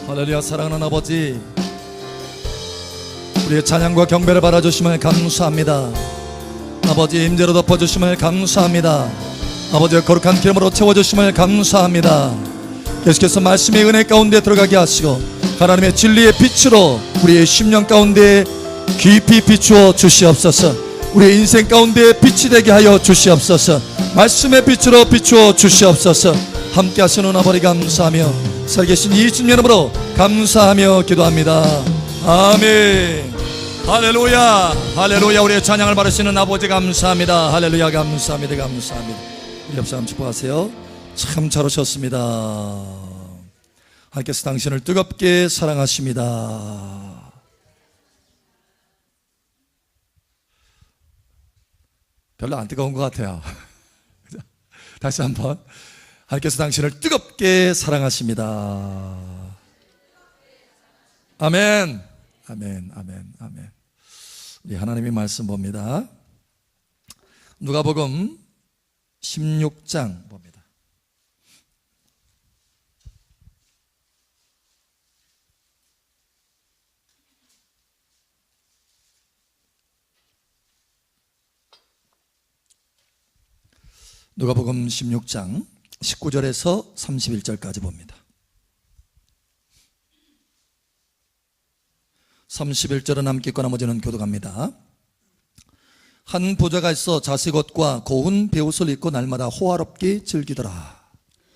할렐루야. 사랑하는 아버지, 우리의 찬양과 경배를 받아주심을 감사합니다. 아버지, 임재로 덮어주심을 감사합니다. 아버지의 거룩한 기름으로 채워주심을 감사합니다. 계속해서 말씀의 은혜 가운데 들어가게 하시고 하나님의 진리의 빛으로 우리의 심령 가운데 깊이 비추어 주시옵소서. 우리의 인생 가운데 빛이 되게 하여 주시옵소서. 말씀의 빛으로 비추어 주시옵소서. 함께 하시는 아버지 감사하며 살계신 예수님 이름으로 감사하며 기도합니다. 아멘. 할렐루야. 할렐루야. 우리의 찬양을 받으시는 아버지 감사합니다. 할렐루야. 감사합니다. 감사합니다. 우리 옆 사람 축복하세요. 참 잘 오셨습니다. 하나님께서 당신을 뜨겁게 사랑하십니다. 별로 안 뜨거운 것 같아요. 다시 한번. 하나님께서 당신을 뜨겁게 사랑하십니다. 아멘. 아멘. 아멘. 아멘. 우리 하나님의 말씀 봅니다. 누가복음 16장 봅니다. 누가복음 16장 19절에서 31절까지 봅니다. 31절은 함께 읽고 나머지는 교독합니다. 한 부자가 있어 자색 옷과 고운 베옷을 입고 날마다 호화롭게 즐기더라.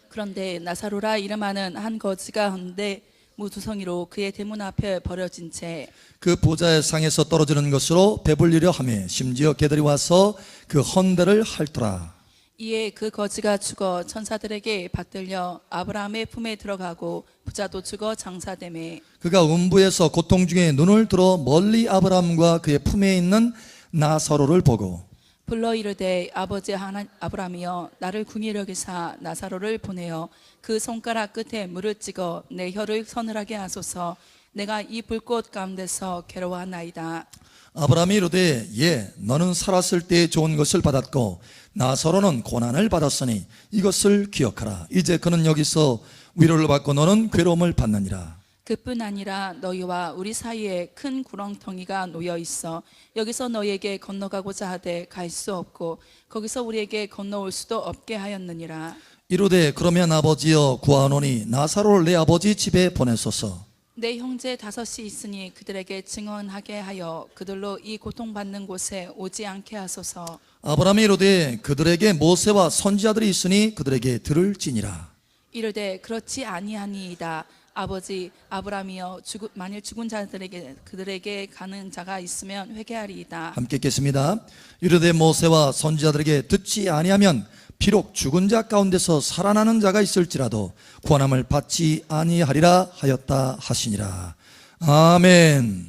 그런데 나사로라 이름하는 한 거지가 한데 무두성이로 그의 대문 앞에 버려진 채 그 부자의 상에서 떨어지는 것으로 배불리려 하며 심지어 개들이 와서 그 헌대를 핥더라. 이에 그 거지가 죽어 천사들에게 받들려 아브라함의 품에 들어가고 부자도 죽어 장사되매 그가 음부에서 고통 중에 눈을 들어 멀리 아브라함과 그의 품에 있는 나사로를 보고 불러 이르되 아버지 아브라함이여 나를 궁히 여기사 나사로를 보내어 그 손가락 끝에 물을 찍어 내 혀를 서늘하게 하소서. 내가 이 불꽃 가운데서 괴로워하나이다. 아브라함이 이르되 예, 너는 살았을 때 좋은 것을 받았고 나사로는 고난을 받았으니 이것을 기억하라. 이제 그는 여기서 위로를 받고 너는 괴로움을 받느니라. 그뿐 아니라 너희와 우리 사이에 큰 구렁텅이가 놓여 있어 여기서 너희에게 건너가고자 하되 갈 수 없고 거기서 우리에게 건너올 수도 없게 하였느니라. 이르되 그러면 아버지여 구하노니 나사로를 내 아버지 집에 보내소서. 내 형제 5이 있으니 그들에게 증언하게 하여 그들로 이 고통받는 곳에 오지 않게 하소서. 아브라함이 이르되 그들에게 모세와 선지자들이 있으니 그들에게 들을지니라. 이르되 그렇지 아니하니이다. 아버지 아브라함이여 만일 죽은 자들에게 그들에게 가는 자가 있으면 회개하리이다. 함께 읽겠습니다. 이르되 모세와 선지자들에게 듣지 아니하면 비록 죽은 자 가운데서 살아나는 자가 있을지라도 구원함을 받지 아니하리라 하였다 하시니라. 아멘.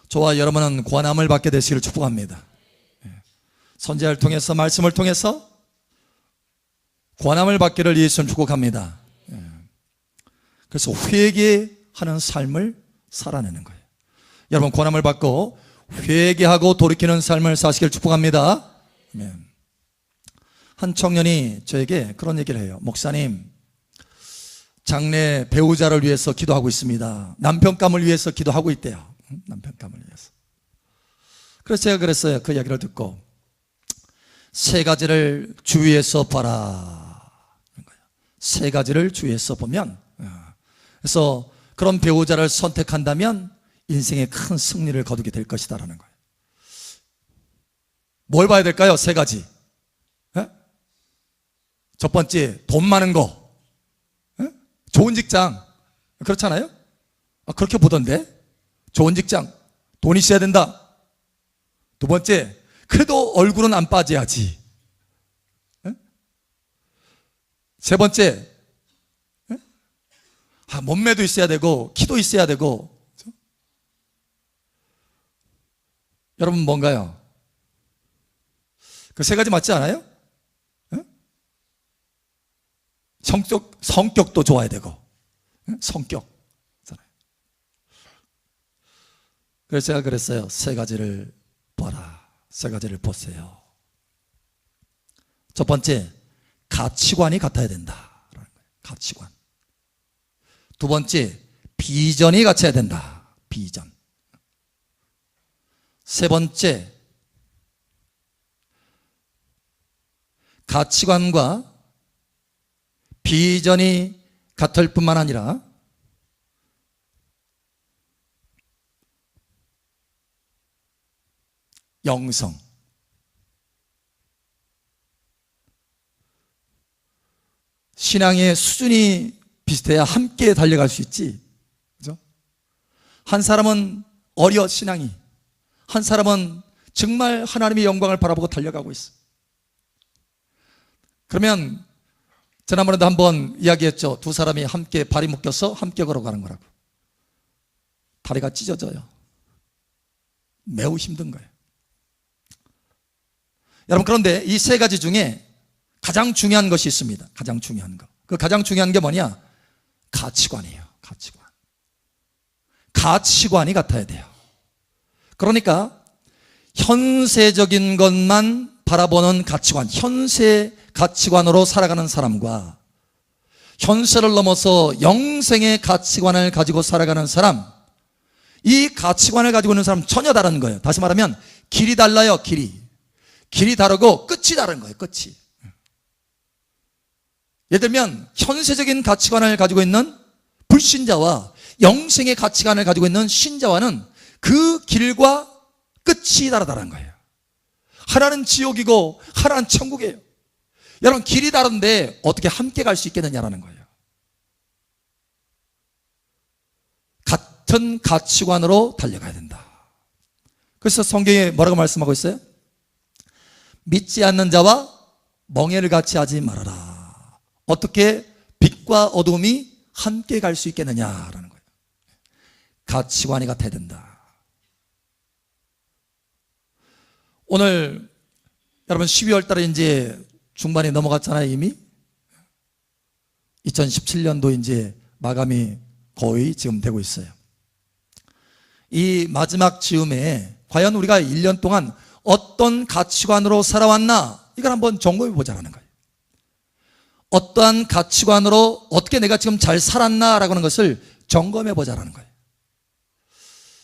저와 여러분은 구원함을 받게 되시기를 축복합니다. 선지자를 통해서 말씀을 통해서 구원함을 받기를 예수님 축복합니다. 그래서 회개하는 삶을 살아내는 거예요. 여러분 구원함을 받고 회개하고 돌이키는 삶을 사시길 축복합니다. 아멘. 한 청년이 저에게 그런 얘기를 해요. 목사님, 장래 배우자를 위해서 기도하고 있습니다. 남편감을 위해서 기도하고 있대요. 남편감을 위해서. 그래서 제가 그랬어요. 그 이야기를 듣고 3가지를 주위에서 봐라. 3가지를 주위에서 보면, 그래서 그런 배우자를 선택한다면 인생에 큰 승리를 거두게 될 것이다라는 거예요. 뭘 봐야 될까요? 3가지. 첫 번째, 돈 많은 거, 좋은 직장. 그렇잖아요? 그렇게 보던데. 좋은 직장, 돈 있어야 된다. 2번째, 그래도 얼굴은 안 빠져야지. 3번째, 몸매도 있어야 되고 키도 있어야 되고. 여러분 뭔가요? 그 3가지 맞지 않아요? 성격도 좋아야 되고. 성격. 그래서 제가 그랬어요. 3가지를 봐라. 3가지를 보세요. 첫 번째, 가치관이 같아야 된다. 가치관. 2번째, 비전이 갖춰야 된다. 비전. 세 번째, 가치관과 비전이 같을 뿐만 아니라 영성. 신앙의 수준이 비슷해야 함께 달려갈 수 있지. 그죠? 한 사람은 어려 신앙이, 한 사람은 정말 하나님의 영광을 바라보고 달려가고 있어. 그러면 지난번에도 한번 이야기했죠. 두 사람이 함께 발이 묶여서 함께 걸어가는 거라고. 다리가 찢어져요. 매우 힘든 거예요. 여러분, 그런데 이 세 가지 중에 가장 중요한 것이 있습니다. 가장 중요한 거. 그 가장 중요한 게 뭐냐? 가치관이에요. 가치관. 가치관이 같아야 돼요. 그러니까 현세적인 것만 바라보는 가치관, 현세 가치관으로 살아가는 사람과 현세를 넘어서 영생의 가치관을 가지고 살아가는 사람, 이 가치관을 가지고 있는 사람은 전혀 다른 거예요. 다시 말하면 길이 달라요. 길이 다르고 끝이 다른 거예요. 끝이. 예를 들면 현세적인 가치관을 가지고 있는 불신자와 영생의 가치관을 가지고 있는 신자와는 그 길과 끝이 다르다는 거예요. 하나는 지옥이고 하나는 천국이에요. 여러분, 길이 다른데 어떻게 함께 갈 수 있겠느냐라는 거예요. 같은 가치관으로 달려가야 된다. 그래서 성경에 뭐라고 말씀하고 있어요? 믿지 않는 자와 멍에를 같이 하지 말아라. 어떻게 빛과 어둠이 함께 갈 수 있겠느냐라는 거예요. 가치관이 같아야 된다. 오늘 여러분 12월 달에 이제 중반이 넘어갔잖아요. 이미 2017년도 이제 마감이 거의 지금 되고 있어요. 이 마지막 즈음에 과연 우리가 1년 동안 어떤 가치관으로 살아왔나, 이걸 한번 점검해 보자라는 거예요. 어떠한 가치관으로 어떻게 내가 지금 잘 살았나라고 하는 것을 점검해 보자라는 거예요.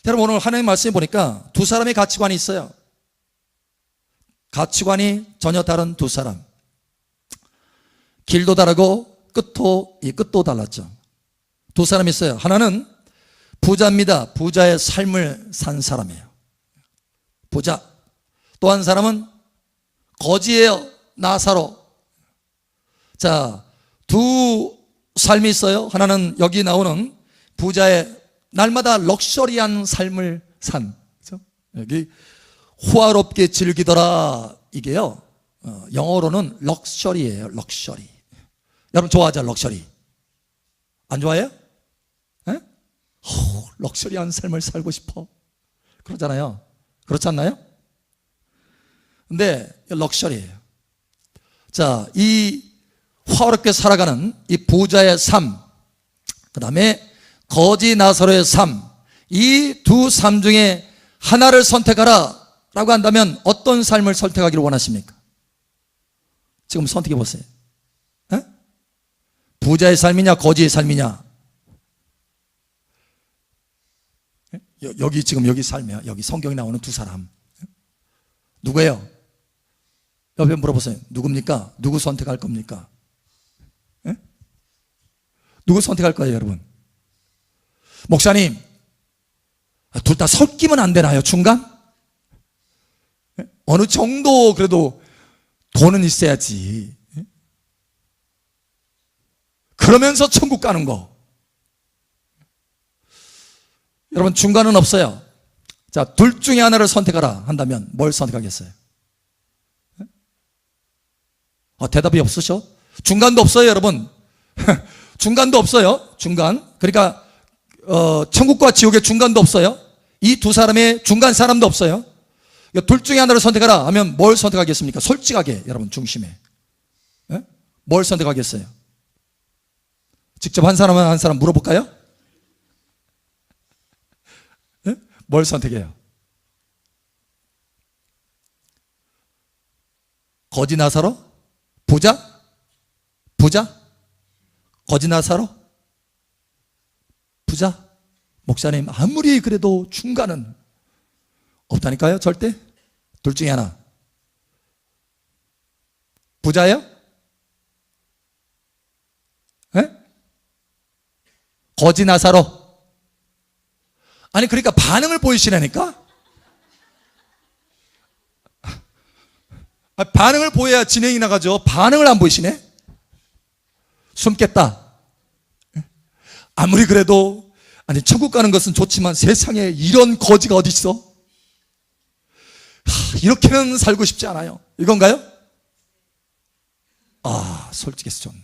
여러분, 오늘 하나님 말씀에 보니까 두 사람의 가치관이 있어요. 가치관이 전혀 다른 두 사람. 길도 다르고 끝도 달랐죠. 두 사람이 있어요. 하나는 부자입니다. 부자의 삶을 산 사람이에요. 부자. 또 한 사람은 거지예요. 나사로. 자, 두 삶이 있어요. 하나는 여기 나오는 부자의 날마다 럭셔리한 삶을 산. 그렇죠? 여기 호화롭게 즐기더라. 이게요. 영어로는 럭셔리예요. 럭셔리. 여러분 좋아하죠? 럭셔리. 안 좋아해요? 에? 럭셔리한 삶을 살고 싶어. 그러잖아요. 그렇지 않나요? 근데 럭셔리예요. 자, 이 화롭게 살아가는 이 부자의 삶, 그 다음에 거지 나사로의 삶, 이 두 삶 중에 하나를 선택하라 라고 한다면 어떤 삶을 선택하기를 원하십니까? 지금 선택해 보세요. 에? 부자의 삶이냐 거지의 삶이냐? 여기 지금 여기 삶이야. 여기 성경에 나오는 두 사람 누구예요? 옆에 물어보세요. 누굽니까? 누구 선택할 겁니까? 에? 누구 선택할 거예요, 여러분? 목사님, 둘 다 섞이면 안 되나요? 중간? 에? 어느 정도 그래도 돈은 있어야지. 에? 그러면서 천국 가는 거. 여러분, 중간은 없어요. 자, 둘 중에 하나를 선택하라 한다면 뭘 선택하겠어요? 대답이 없으셔? 중간도 없어요, 여러분. 중간도 없어요. 중간. 그러니까 천국과 지옥의 중간도 없어요. 이 두 사람의 중간 사람도 없어요. 둘 중에 하나를 선택하라 하면 뭘 선택하겠습니까? 솔직하게 여러분 중심에. 에? 뭘 선택하겠어요? 직접 한 사람 물어볼까요? 에? 뭘 선택해요? 거지 나사로? 부자? 거지 나사로? 부자? 목사님, 아무리 그래도 중간은 없다니까요. 절대. 둘 중에 하나. 부자예요? 예? 거지 나사로. 아니 그러니까 반응을 보이시라니까. 반응을 보여야 진행이 나가죠. 반응을 안 보이시네. 숨겠다. 아무리 그래도 아니 천국 가는 것은 좋지만 세상에 이런 거지가 어디 있어? 이렇게는 살고 싶지 않아요. 이건가요? 솔직해서 좋네.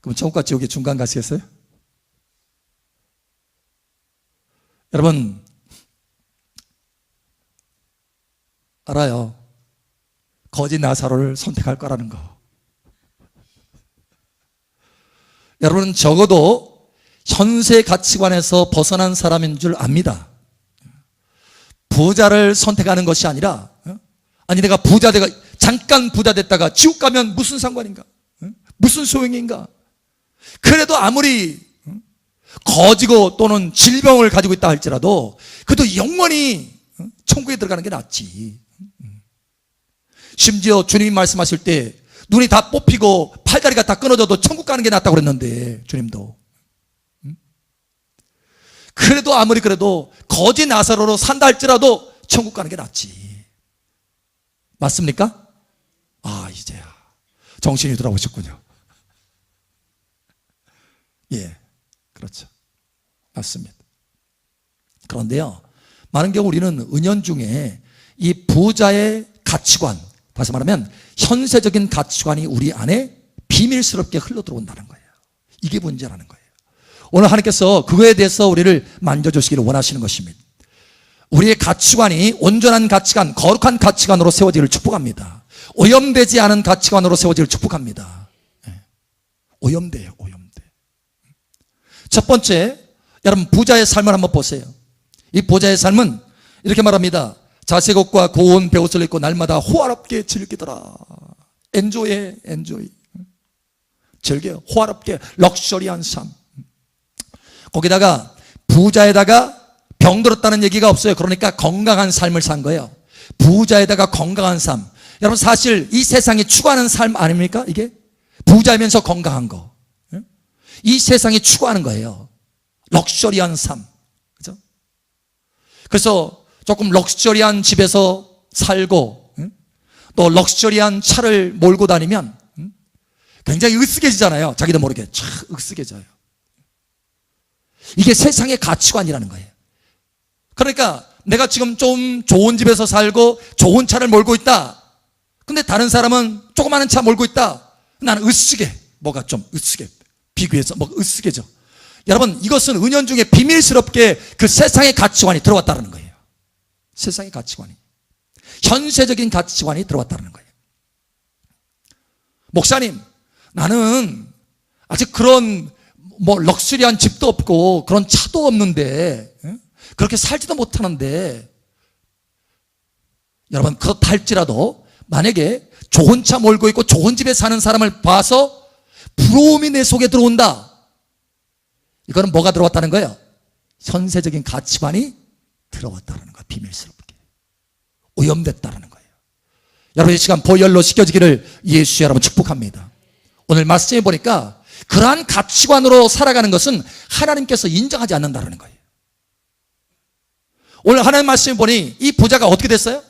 그럼 천국과 지옥의 중간 가시겠어요? 여러분 알아요. 거지 나사로를 선택할 거라는 거. 여러분은 적어도 현세 가치관에서 벗어난 사람인 줄 압니다. 부자를 선택하는 것이 아니라, 아니 내가 부자 내가 잠깐 부자 됐다가 지옥 가면 무슨 상관인가? 무슨 소용인가? 그래도 아무리 거지고 또는 질병을 가지고 있다 할지라도 그래도 영원히 천국에 들어가는 게 낫지. 심지어 주님이 말씀하실 때 눈이 다 뽑히고 팔다리가 다 끊어져도 천국 가는 게 낫다고 그랬는데, 주님도 그래도 아무리 그래도 거지 나사로로 산다 할지라도 천국 가는 게 낫지. 맞습니까? 이제야 정신이 돌아오셨군요. 예, 그렇죠. 맞습니다. 그런데요, 많은 경우 우리는 은연중에 이 부자의 가치관, 다시 말하면 현세적인 가치관이 우리 안에 비밀스럽게 흘러들어온다는 거예요. 이게 문제라는 거예요. 오늘 하나님께서 그거에 대해서 우리를 만져주시기를 원하시는 것입니다. 우리의 가치관이 온전한 가치관, 거룩한 가치관으로 세워지기를 축복합니다. 오염되지 않은 가치관으로 세워지기를 축복합니다. 오염돼요, 오염돼. 첫 번째, 여러분 부자의 삶을 한번 보세요. 이 부자의 삶은 이렇게 말합니다. 자색옷과 고운 베옷을 입고 날마다 호화롭게 즐기더라. 엔조이 즐겨요. 호화롭게 럭셔리한 삶. 거기다가 부자에다가 병들었다는 얘기가 없어요. 그러니까 건강한 삶을 산 거예요. 부자에다가 건강한 삶. 여러분 사실 이 세상이 추구하는 삶 아닙니까? 이게 부자이면서 건강한 거. 이 세상이 추구하는 거예요. 럭셔리한 삶. 그죠? 그래서 조금 럭셔리한 집에서 살고 또 럭셔리한 차를 몰고 다니면 굉장히 으쓱해지잖아요. 자기도 모르게 촥 으쓱해져요. 이게 세상의 가치관이라는 거예요. 그러니까 내가 지금 좀 좋은 집에서 살고 좋은 차를 몰고 있다. 근데 다른 사람은 조그마한 차 몰고 있다. 나는 으쓱해. 뭐가 좀 으쓱해. 비교해서 뭐 으쓱해져. 여러분 이것은 은연중에 비밀스럽게 그 세상의 가치관이 들어왔다는 거예요. 세상의 가치관이, 현세적인 가치관이 들어왔다는 거예요. 목사님, 나는 아직 그런 뭐 럭셔리한 집도 없고 그런 차도 없는데 그렇게 살지도 못하는데, 여러분 그렇다 할지라도 만약에 좋은 차 몰고 있고 좋은 집에 사는 사람을 봐서 부러움이 내 속에 들어온다. 이거는 뭐가 들어왔다는 거예요? 현세적인 가치관이 들어왔다는 거예요. 비밀스럽게 오염됐다는 거예요. 여러분 이 시간 보혈로 씻겨지기를 예수 여러분 축복합니다. 오늘 말씀해 보니까 그러한 가치관으로 살아가는 것은 하나님께서 인정하지 않는다는 거예요. 오늘 하나님 말씀해 보니 이 부자가 어떻게 됐어요?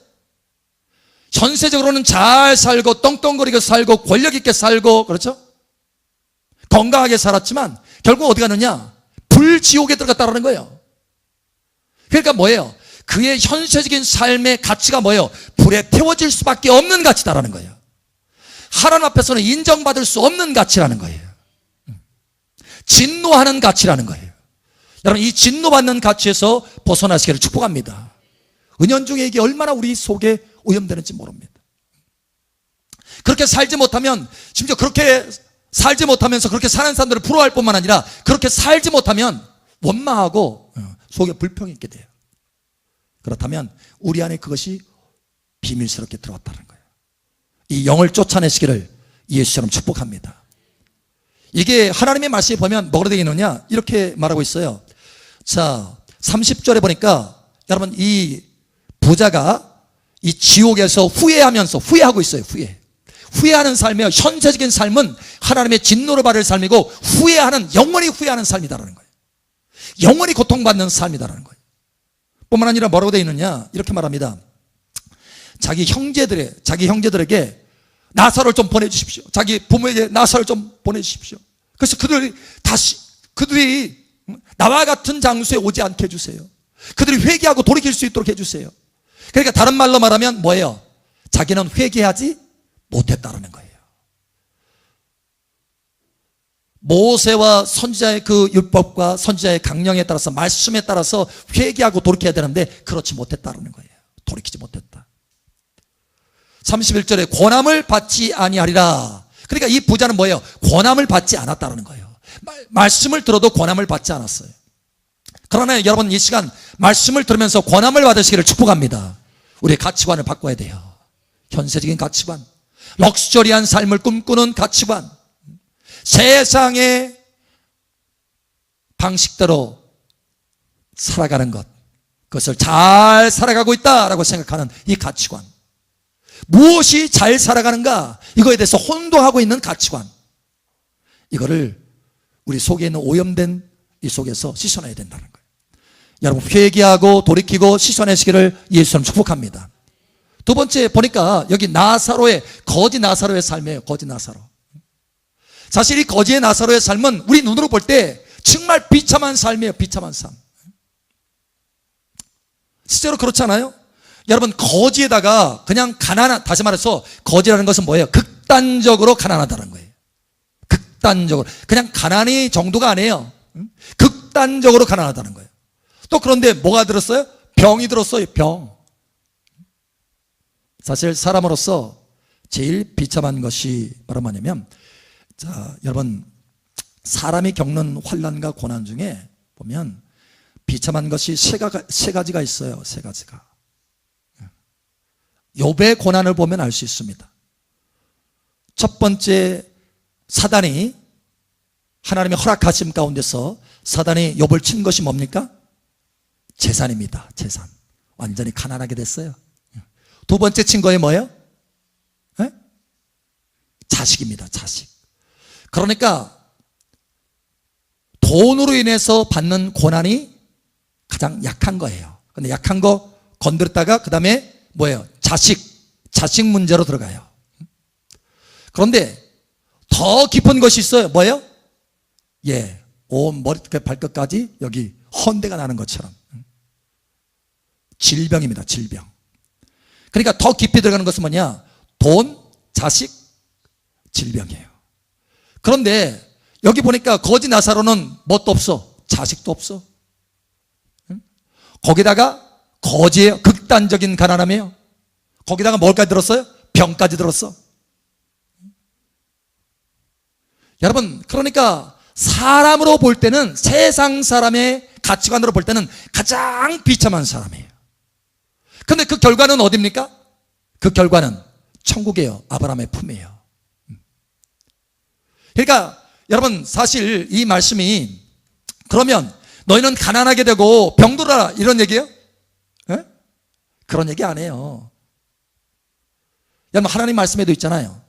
현세적으로는 잘 살고 떵떵거리게 살고 권력 있게 살고, 그렇죠? 건강하게 살았지만 결국 어디 가느냐? 불지옥에 들어갔다는 거예요. 그러니까 뭐예요? 그의 현세적인 삶의 가치가 뭐예요? 불에 태워질 수밖에 없는 가치다라는 거예요. 하나님 앞에서는 인정받을 수 없는 가치라는 거예요. 진노하는 가치라는 거예요. 여러분 이 진노받는 가치에서 벗어나시기를 축복합니다. 은연중에 이게 얼마나 우리 속에 오염되는지 모릅니다. 그렇게 살지 못하면, 심지어 그렇게 살지 못하면서 그렇게 사는 사람들을 부러워할 뿐만 아니라 그렇게 살지 못하면 원망하고 속에 불평이 있게 돼요. 그렇다면 우리 안에 그것이 비밀스럽게 들어왔다는 거예요. 이 영을 쫓아내시기를 예수처럼 축복합니다. 이게 하나님의 말씀에 보면 뭐가 되어 있느냐 이렇게 말하고 있어요. 자, 30절에 보니까 여러분 이 부자가 이 지옥에서 후회하고 있어요. 후회하는 삶이에요. 현세적인 삶은 하나님의 진노를 받을 삶이고 영원히 후회하는 삶이다라는 거예요. 영원히 고통받는 삶이다라는 거예요. 뿐만 아니라 뭐라고 되어 있느냐 이렇게 말합니다. 자기 형제들에게 나사로를 좀 보내주십시오. 자기 부모에게 나사로를 좀 보내주십시오. 그래서 그들이 나와 같은 장소에 오지 않게 해주세요. 그들이 회개하고 돌이킬 수 있도록 해주세요. 그러니까 다른 말로 말하면 뭐예요? 자기는 회개하지 못했다라는 거예요. 모세와 선지자의 그 율법과 선지자의 강령에 따라서 말씀에 따라서 회개하고 돌이켜야 되는데 그렇지 못했다라는 거예요. 돌이키지 못했다. 31절에 권함을 받지 아니하리라. 그러니까 이 부자는 뭐예요? 권함을 받지 않았다는 거예요. 말씀을 들어도 권함을 받지 않았어요. 그러나 여러분 이 시간 말씀을 들으면서 권함을 받으시기를 축복합니다. 우리의 가치관을 바꿔야 돼요. 현세적인 가치관, 럭셔리한 삶을 꿈꾸는 가치관, 세상의 방식대로 살아가는 것, 그것을 잘 살아가고 있다라고 생각하는 이 가치관, 무엇이 잘 살아가는가 이거에 대해서 혼동하고 있는 가치관, 이거를 우리 속에 있는 오염된 이 속에서 씻어내야 된다는 거예요. 여러분 회개하고 돌이키고 씻어내시기를 예수님 축복합니다. 두 번째 보니까 여기 거지 나사로의 삶이에요. 거지 나사로. 사실 이 거지의 나사로의 삶은 우리 눈으로 볼 때 정말 비참한 삶이에요. 비참한 삶. 실제로 그렇지 않아요? 여러분 거지에다가 그냥 다시 말해서 거지라는 것은 뭐예요? 극단적으로 가난하다는 거예요. 극단적으로. 그냥 가난이 정도가 아니에요. 극단적으로 가난하다는 거예요. 또 그런데 뭐가 들었어요? 병이 들었어요. 병. 사실 사람으로서 제일 비참한 것이 바로 뭐냐면, 자, 여러분 사람이 겪는 환난과 고난 중에 보면 비참한 것이 세 가지가 있어요. 세 가지가. 욥의 고난을 보면 알 수 있습니다. 첫 번째, 사단이 하나님의 허락하심 가운데서 사단이 욥을 친 것이 뭡니까? 재산입니다. 재산. 완전히 가난하게 됐어요. 두 번째 친 거에 뭐예요? 에? 자식입니다. 자식. 그러니까 돈으로 인해서 받는 고난이 가장 약한 거예요. 근데 약한 거 건드렸다가 그 다음에 뭐예요? 자식 문제로 들어가요. 그런데 더 깊은 것이 있어요. 뭐예요? 예, 온 머리끝 발끝까지 여기 헌대가 나는 것처럼 질병입니다. 질병. 그러니까 더 깊이 들어가는 것은 뭐냐? 돈, 자식, 질병이에요. 그런데 여기 보니까 거지 나사로는 뭣도 없어. 자식도 없어. 거기다가 거지예요. 극단적인 가난함이에요. 거기다가 뭘까지 들었어요? 병까지 들었어. 여러분 그러니까 사람으로 볼 때는, 세상 사람의 가치관으로 볼 때는 가장 비참한 사람이에요. 근데 그 결과는 어디입니까? 그 결과는 천국이에요. 아브라함의 품이에요. 그러니까 여러분 사실 이 말씀이 그러면 너희는 가난하게 되고 병들어라 이런 얘기예요? 에? 그런 얘기 안 해요. 여러분 하나님 말씀에도 있잖아요.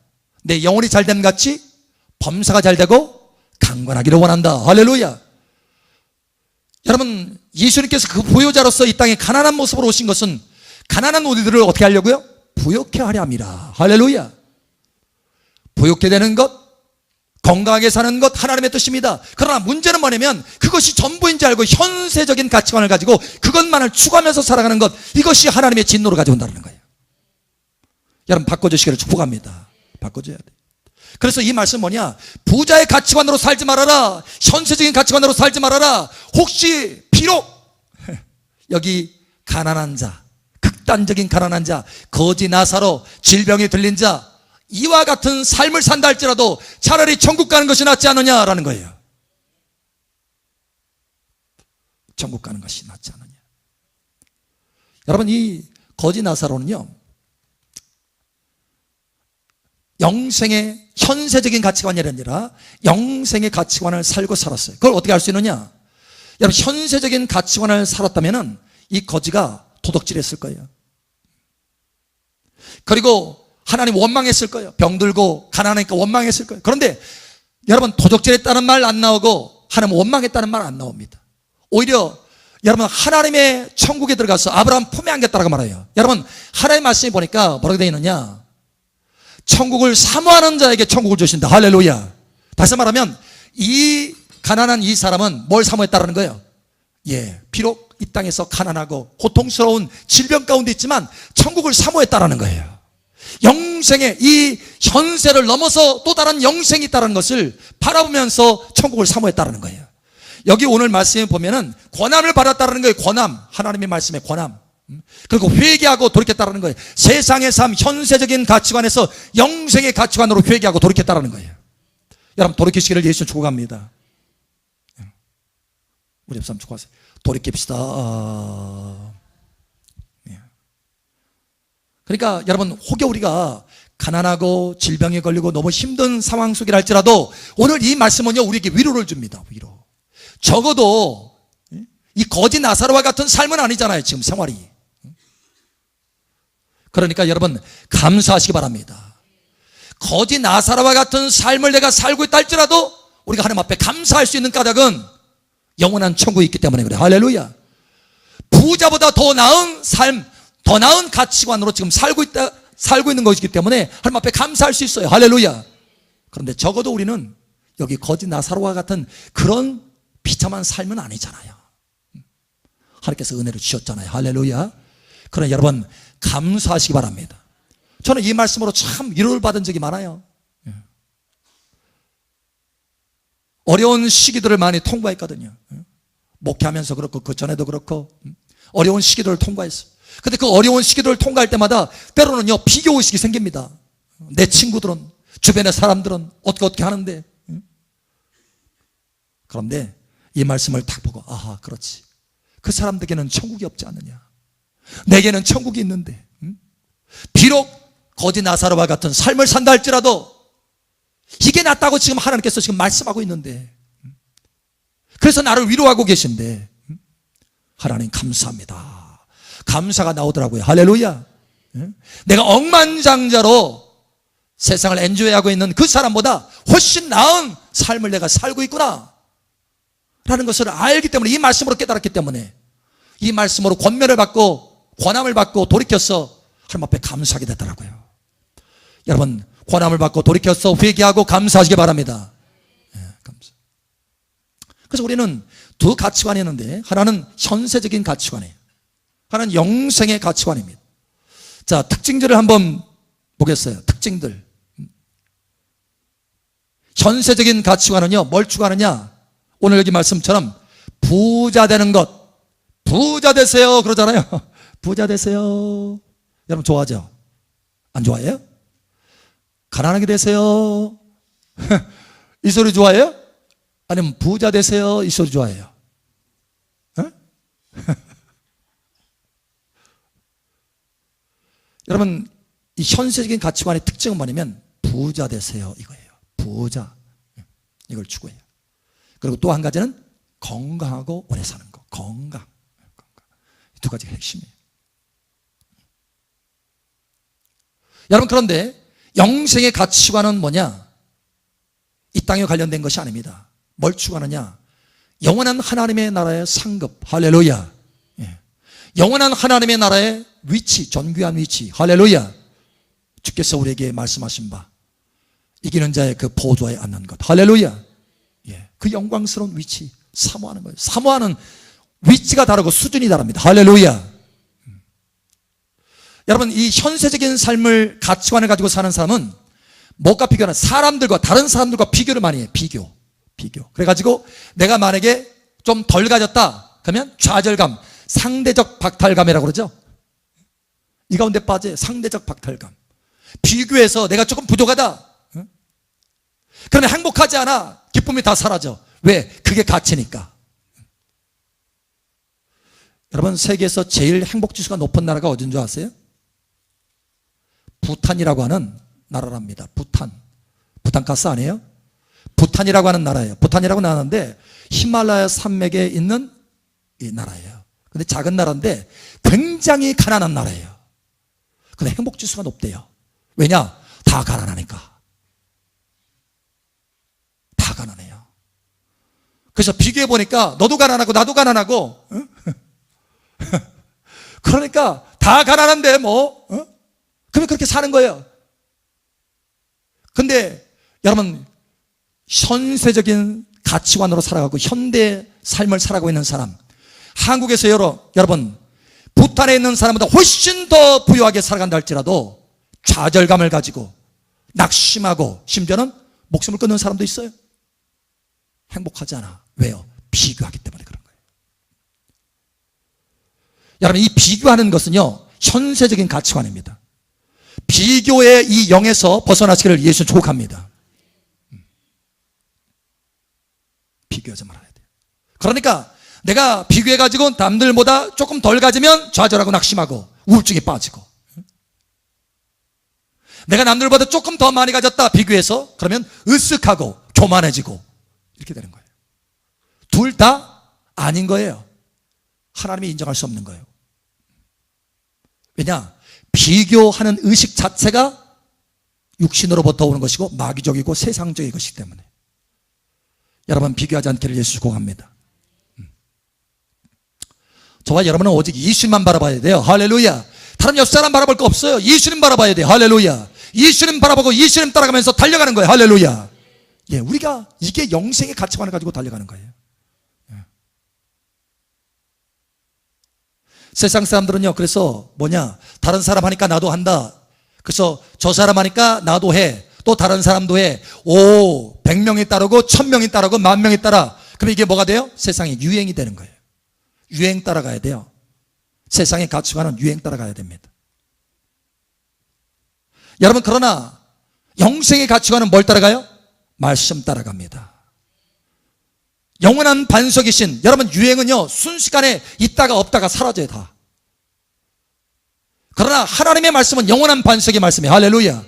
내 영혼이 잘됨 같이 범사가 잘되고 강건하기를 원한다. 할렐루야. 여러분 예수님께서 그 보유자로서 이 땅에 가난한 모습으로 오신 것은 가난한 우리들을 어떻게 하려고요? 부욕해 하려 합니다. 할렐루야. 부욕해 되는 것, 건강하게 사는 것 하나님의 뜻입니다. 그러나 문제는 뭐냐면 그것이 전부인지 알고 현세적인 가치관을 가지고 그것만을 추구하면서 살아가는 것, 이것이 하나님의 진노를 가져온다는 거예요. 여러분 바꿔주시기를 축복합니다. 바꿔줘야 돼. 그래서 이 말씀 뭐냐? 부자의 가치관으로 살지 말아라. 현세적인 가치관으로 살지 말아라. 혹시 비록 여기 가난한 자, 극단적인 가난한 자, 거지 나사로, 질병에 들린 자, 이와 같은 삶을 산다 할지라도 차라리 천국 가는 것이 낫지 않느냐라는 거예요. 천국 가는 것이 낫지 않느냐. 여러분 이 거지 나사로는요, 영생의 현세적인 가치관이 아니라 영생의 가치관을 살고 살았어요. 그걸 어떻게 알 수 있느냐? 여러분, 현세적인 가치관을 살았다면 이 거지가 도둑질했을 거예요. 그리고 하나님 원망했을 거예요. 병들고 가난하니까 원망했을 거예요. 그런데 여러분, 도둑질했다는 말 안 나오고 하나님 원망했다는 말 안 나옵니다. 오히려 여러분, 하나님의 천국에 들어가서 아브라함 품에 안겼다라고 말해요. 여러분, 하나님의 말씀에 보니까 뭐라고 되어 있느냐? 천국을 사모하는 자에게 천국을 주신다. 할렐루야. 다시 말하면 이 가난한 이 사람은 뭘 사모했다라는 거예요? 예, 비록 이 땅에서 가난하고 고통스러운 질병 가운데 있지만 천국을 사모했다라는 거예요. 영생의 이 현세를 넘어서 또 다른 영생이 있다는 것을 바라보면서 천국을 사모했다는 거예요. 여기 오늘 말씀에 보면은 권함을 받았다는 거예요. 권함, 하나님의 말씀에 권함. 그리고 회개하고 돌이켰다는 거예요. 세상의 삶, 현세적인 가치관에서 영생의 가치관으로 회개하고 돌이켰다는 거예요. 여러분, 돌이키시기를 예수 축복합니다. 우리 옆사람 축복하세요. 돌이킵시다. 그러니까 여러분, 혹여 우리가 가난하고 질병에 걸리고 너무 힘든 상황 속이라 할지라도 오늘 이 말씀은요, 우리에게 위로를 줍니다. 위로. 적어도 이 거지 나사로와 같은 삶은 아니잖아요, 지금 생활이. 그러니까 여러분, 감사하시기 바랍니다. 거지 나사로와 같은 삶을 내가 살고 있다 할지라도 우리가 하나님 앞에 감사할 수 있는 까닭은 영원한 천국이 있기 때문에 그래요. 할렐루야. 부자보다 더 나은 삶, 더 나은 가치관으로 지금 살고 있는 것이기 때문에 하나님 앞에 감사할 수 있어요. 할렐루야. 그런데 적어도 우리는 여기 거지 나사로와 같은 그런 비참한 삶은 아니잖아요. 하나님께서 은혜를 주셨잖아요. 할렐루야. 그러나 여러분, 감사하시기 바랍니다. 저는 이 말씀으로 참 위로를 받은 적이 많아요. 어려운 시기들을 많이 통과했거든요. 목회하면서 그렇고 그 전에도 그렇고 어려운 시기들을 통과했어요. 근데 그 어려운 시기들을 통과할 때마다 때로는요, 비교의식이 생깁니다. 내 친구들은, 주변의 사람들은 어떻게 하는데. 그런데 이 말씀을 딱 보고, 아하, 그렇지. 그 사람들에게는 천국이 없지 않느냐. 내게는 천국이 있는데. 비록 거지 나사로와 같은 삶을 산다 할지라도 이게 낫다고 지금 하나님께서 지금 말씀하고 있는데, 그래서 나를 위로하고 계신데, 하나님 감사합니다. 감사가 나오더라고요. 할렐루야. 내가 억만장자로 세상을 엔조이하고 있는 그 사람보다 훨씬 나은 삶을 내가 살고 있구나 라는 것을 알기 때문에, 이 말씀으로 깨달았기 때문에, 이 말씀으로 권면을 받고 권함을 받고 돌이켜서 하나님 앞에 감사하게 되더라고요. 여러분, 권함을 받고 돌이켜서 회개하고 감사하시기 바랍니다. 감사. 그래서 우리는 두 가치관이 있는데, 하나는 현세적인 가치관이에요. 하나는 영생의 가치관입니다. 자, 특징들을 한번 보겠어요. 특징들. 현세적인 가치관은요, 뭘 추구하느냐? 오늘 여기 말씀처럼 부자 되는 것. 부자 되세요 그러잖아요. 부자 되세요. 여러분 좋아하죠? 안 좋아해요? 가난하게 되세요. 이 소리 좋아해요? 아니면 부자 되세요 이 소리 좋아해요? 여러분, 이 현세적인 가치관의 특징은 뭐냐면 부자 되세요 이거예요. 부자, 이걸 추구해요. 그리고 또 한 가지는 건강하고 오래 사는 거. 건강. 이 두 가지가 핵심이에요. 여러분, 그런데 영생의 가치관은 뭐냐? 이 땅에 관련된 것이 아닙니다. 뭘 추구하느냐? 영원한 하나님의 나라의 상급. 할렐루야. 영원한 하나님의 나라의 위치, 존귀한 위치. 할렐루야. 주께서 우리에게 말씀하신 바, 이기는 자의 그 보좌에 앉는 것. 할렐루야. 그 영광스러운 위치 사모하는 거예요. 사모하는 위치가 다르고 수준이 다릅니다. 할렐루야. 여러분, 이 현세적인 삶을, 가치관을 가지고 사는 사람은 뭐가 비교하는? 사람들과, 다른 사람들과 비교를 많이 해요. 비교. 그래가지고 내가 만약에 좀 덜 가졌다 그러면 좌절감, 상대적 박탈감이라고 그러죠. 이 가운데 빠져. 상대적 박탈감. 비교해서 내가 조금 부족하다, 그러면 행복하지 않아. 기쁨이 다 사라져. 왜? 그게 가치니까. 여러분, 세계에서 제일 행복지수가 높은 나라가 어딘 줄 아세요? 부탄이라고 하는 나라랍니다. 부탄. 부탄 가스 아니에요? 부탄이라고 하는 나라예요. 부탄이라고 나는데 히말라야 산맥에 있는 이 나라예요. 근데 작은 나라인데 굉장히 가난한 나라예요. 근데 행복지수가 높대요. 왜냐? 다 가난하니까. 다 가난해요. 그래서 비교해 보니까 너도 가난하고 나도 가난하고, 응? 그러니까 다 가난한데 뭐, 응? 그러면 그렇게 사는 거예요. 근데 여러분, 현세적인 가치관으로 살아가고 현대 삶을 살아가고 있는 사람, 한국에서 여러분 부탄에 있는 사람보다 훨씬 더 부유하게 살아간다 할지라도 좌절감을 가지고 낙심하고 심지어는 목숨을 끊는 사람도 있어요. 행복하지 않아. 왜요? 비교하기 때문에 그런 거예요. 여러분, 이 비교하는 것은요 현세적인 가치관입니다. 비교의 이 영에서 벗어나시기를 예수 축복합니다. 비교하지 말아야 돼요. 그러니까 내가 비교해가지고 남들보다 조금 덜 가지면 좌절하고 낙심하고 우울증에 빠지고, 내가 남들보다 조금 더 많이 가졌다 비교해서 그러면 으쓱하고 교만해지고 이렇게 되는 거예요. 둘 다 아닌 거예요. 하나님이 인정할 수 없는 거예요. 왜냐? 비교하는 의식 자체가 육신으로부터 오는 것이고 마귀적이고 세상적인 것이기 때문에 여러분 비교하지 않기를 예수 축복합니다. 저와 여러분은 오직 예수님만 바라봐야 돼요. 할렐루야. 다른 옆 사람 바라볼 거 없어요. 예수님 바라봐야 돼요. 할렐루야. 예수님 바라보고 예수님 따라가면서 달려가는 거예요. 할렐루야. 예, 우리가 이게 영생의 가치관을 가지고 달려가는 거예요. 예. 세상 사람들은요, 그래서 다른 사람 하니까 나도 한다. 그래서 저 사람 하니까 나도 해. 또 다른 사람도 해. 100명이 따르고 1000명이 따르고 10,000명이 따라. 그럼 이게 뭐가 돼요? 세상의 유행이 되는 거예요. 유행 따라가야 돼요. 세상의 가치관은 유행 따라가야 됩니다. 여러분, 그러나 영생의 가치관은 뭘 따라가요? 말씀 따라갑니다. 영원한 반석이신, 여러분, 유행은요 순식간에 있다가 없다가 사라져요. 다. 그러나 하나님의 말씀은 영원한 반석의 말씀이에요. 할렐루야.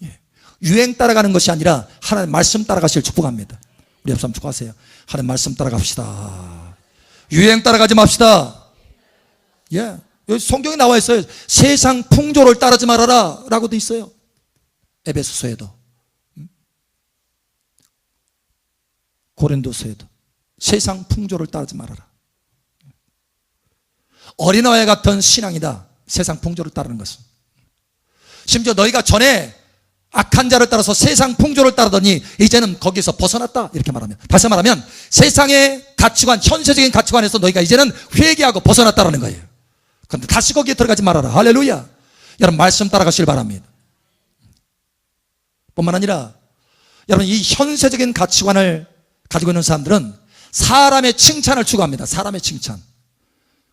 예. 유행 따라가는 것이 아니라 하나님 말씀 따라가실 축복합니다. 우리 옆 사람 축복하세요. 하나님 말씀 따라갑시다. 유행 따라가지 맙시다. 예. 여기 성경에 나와 있어요. 세상 풍조를 따르지 말아라 라고 돼 있어요. 에베소서에도, 고린도서에도 세상 풍조를 따르지 말아라. 어린아이 같은 신앙이다. 세상 풍조를 따르는 것은. 심지어 너희가 전에 악한 자를 따라서 세상 풍조를 따르더니 이제는 거기서 벗어났다 이렇게 말하면, 다시 말하면 세상의 가치관, 현세적인 가치관에서 너희가 이제는 회개하고 벗어났다라는 거예요. 그런데 다시 거기에 들어가지 말아라. 할렐루야. 여러분 말씀 따라가시길 바랍니다. 뿐만 아니라 여러분 이 현세적인 가치관을 가지고 있는 사람들은 사람의 칭찬을 추구합니다. 사람의 칭찬.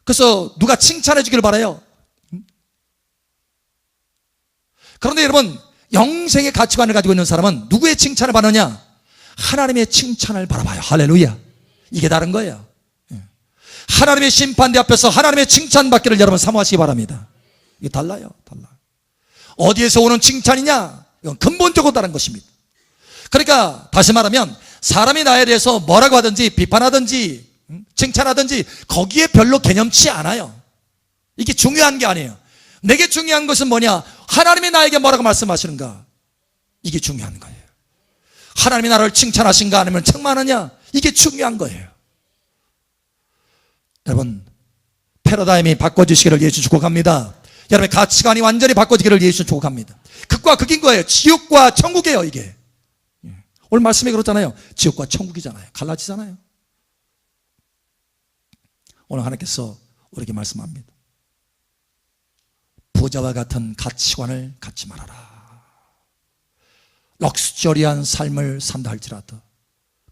그래서 누가 칭찬해 주기를 바라요. 그런데 여러분 영생의 가치관을 가지고 있는 사람은 누구의 칭찬을 받느냐? 하나님의 칭찬을 바라봐요. 할렐루야. 이게 다른 거예요. 하나님의 심판대 앞에서 하나님의 칭찬받기를 여러분 사모하시기 바랍니다. 이게 달라요. 달라. 어디에서 오는 칭찬이냐? 이건 근본적으로 다른 것입니다. 그러니까 다시 말하면 사람이 나에 대해서 뭐라고 하든지 비판하든지 칭찬하든지 거기에 별로 개념치 않아요. 이게 중요한 게 아니에요. 내게 중요한 것은 뭐냐? 하나님이 나에게 뭐라고 말씀하시는가? 이게 중요한 거예요. 하나님이 나를 칭찬하신가 아니면 책망하느냐? 이게 중요한 거예요. 여러분 패러다임이 바꿔주시기를 예수 축복합니다. 여러분의 가치관이 완전히 바꿔지기를 예수 축복합니다. 극과 극인 거예요. 지옥과 천국이에요. 이게 오늘 말씀에 그렇잖아요. 지옥과 천국이잖아요. 갈라지잖아요. 오늘 하나님께서 우리에게 말씀합니다. 부자와 같은 가치관을 갖지 말아라. 럭셔리한 삶을 산다 할지라도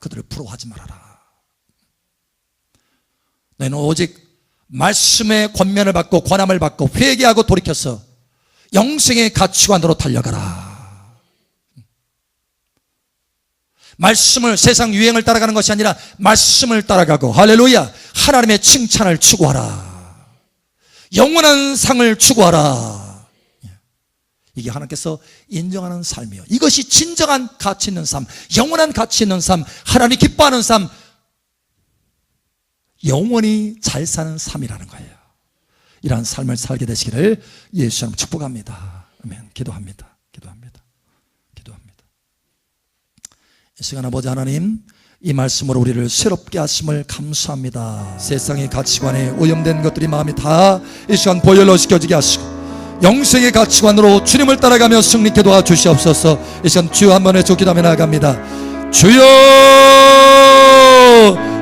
그들을 부러워하지 말아라. 너희는 오직 말씀의 권면을 받고 권함을 받고 회개하고 돌이켜서 영생의 가치관으로 달려가라. 말씀을, 세상 유행을 따라가는 것이 아니라 말씀을 따라가고, 할렐루야, 하나님의 칭찬을 추구하라. 영원한 상을 추구하라. 이게 하나님께서 인정하는 삶이요, 이것이 진정한 가치 있는 삶, 영원한 가치 있는 삶, 하나님 기뻐하는 삶, 영원히 잘 사는 삶이라는 거예요. 이러한 삶을 살게 되시기를 예수 이름으로 축복합니다. 아멘. 기도합니다. 이 시간 아버지 하나님, 이 말씀으로 우리를 새롭게 하심을 감사합니다. 세상의 가치관에 오염된 것들이 마음이 다 이 시간 보혈로시켜지게 하시고 영생의 가치관으로 주님을 따라가며 승리케 도와주시옵소서. 이 시간 주여 한 번에 기도하며 나아갑니다. 주여,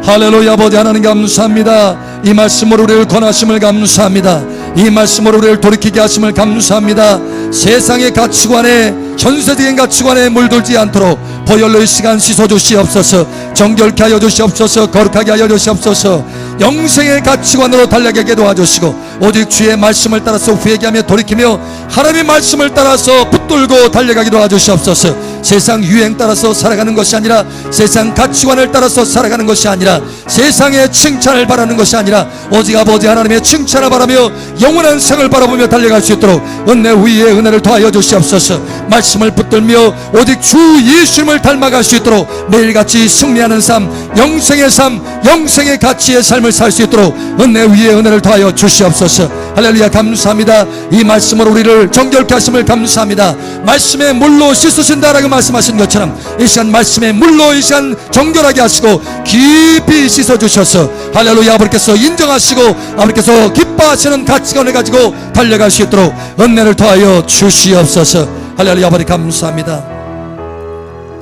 할렐루야. 아버지 하나님 감사합니다. 이 말씀으로 우리를 권하심을 감사합니다. 이 말씀으로 우리를 돌이키게 하심을 감사합니다. 세상의 가치관에, 현세적인 가치관에 물들지 않도록 보혈로 이 시간 씻어주시옵소서. 정결케 하여 주시옵소서. 거룩하게 하여 주시옵소서. 영생의 가치관으로 달려가게 도와주시고 오직 주의 말씀을 따라서 회개하며 돌이키며 하나님의 말씀을 따라서 붙들고 달려가게 도와주시옵소서. 세상 유행 따라서 살아가는 것이 아니라, 세상 가치관을 따라서 살아가는 것이 아니라, 세상의 칭찬을 바라는 것이 아니라 오직 아버지 하나님의 칭찬을 바라며 영원한 생을 바라보며 달려갈 수 있도록 은혜 위에 은혜를 더하여 주시옵소서. 말씀을 붙들며 오직 주 예수님을 닮아갈 수 있도록 매일같이 승리하는 삶, 영생의 삶, 영생의 가치의 삶을 살 수 있도록 은혜 위에 은혜를 더하여 주시옵소서. 할렐루야. 감사합니다. 이 말씀으로 우리를 정결케 하심을 감사합니다. 말씀의 물로 씻으신다라고 말씀하신 것처럼 이 시간 말씀의 물로 이 시간 정결하게 하시고 깊이 씻어주셔서 할렐루야, 아버지께서 인정하시고 아버지께서 기뻐하시는 가치관을 가지고 달려갈 수 있도록 은혜를 더하여 주시옵소서. 할렐루야. 아버지 감사합니다.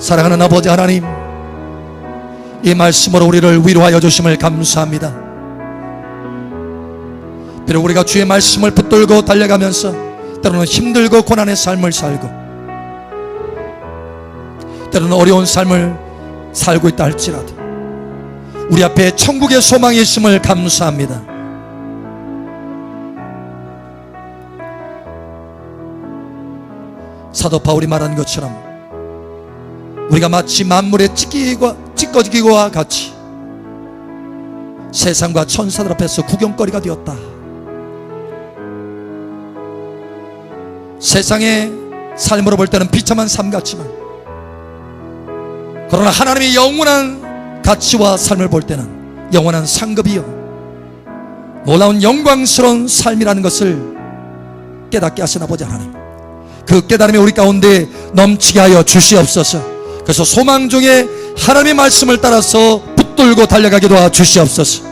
사랑하는 아버지 하나님, 이 말씀으로 우리를 위로하여 주심을 감사합니다. 비록 우리가 주의 말씀을 붙들고 달려가면서 때로는 힘들고 고난의 삶을 살고 때로는 어려운 삶을 살고 있다 할지라도 우리 앞에 천국의 소망이 있음을 감사합니다. 사도 바울이 말한 것처럼 우리가 마치 만물의 찢겨지기와 같이 세상과 천사들 앞에서 구경거리가 되었다. 세상의 삶으로 볼 때는 비참한 삶 같지만 그러나 하나님의 영원한 가치와 삶을 볼 때는 영원한 상급이요 놀라운 영광스러운 삶이라는 것을 깨닫게 하신 아버지 하나님, 그 깨달음이 우리 가운데 넘치게 하여 주시옵소서. 그래서 소망 중에 하나님의 말씀을 따라서 붙들고 달려가게 도와주시옵소서.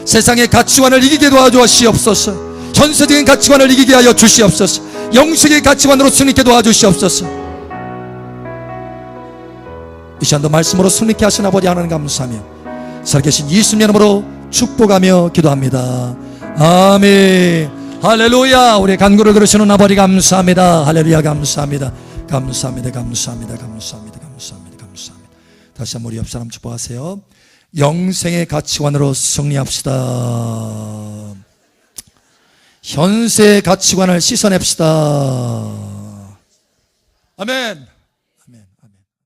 세상의 가치관을 이기게 도와주시옵소서. 현세적인 가치관을 이기게 하여 주시옵소서. 영sek의 가치관으로 승리케 도와주시옵소서. 이 시간도 말씀으로 승리케 하신 아버지 하나님 감사하며 살아계신 예수님 이름으로 축복하며 기도합니다. 아멘. 할렐루야. 우리 간구를 들으시는 아버지 감사합니다. 할렐루야. 감사합니다. 감사합니다. 감사합니다. 감사합니다. 감사합니다. 감사합니다. 다시 한번 우리 옆 사람 축복하세요. 영생의 가치관으로 승리합시다. 현세의 가치관을 씻어냅시다. 아멘.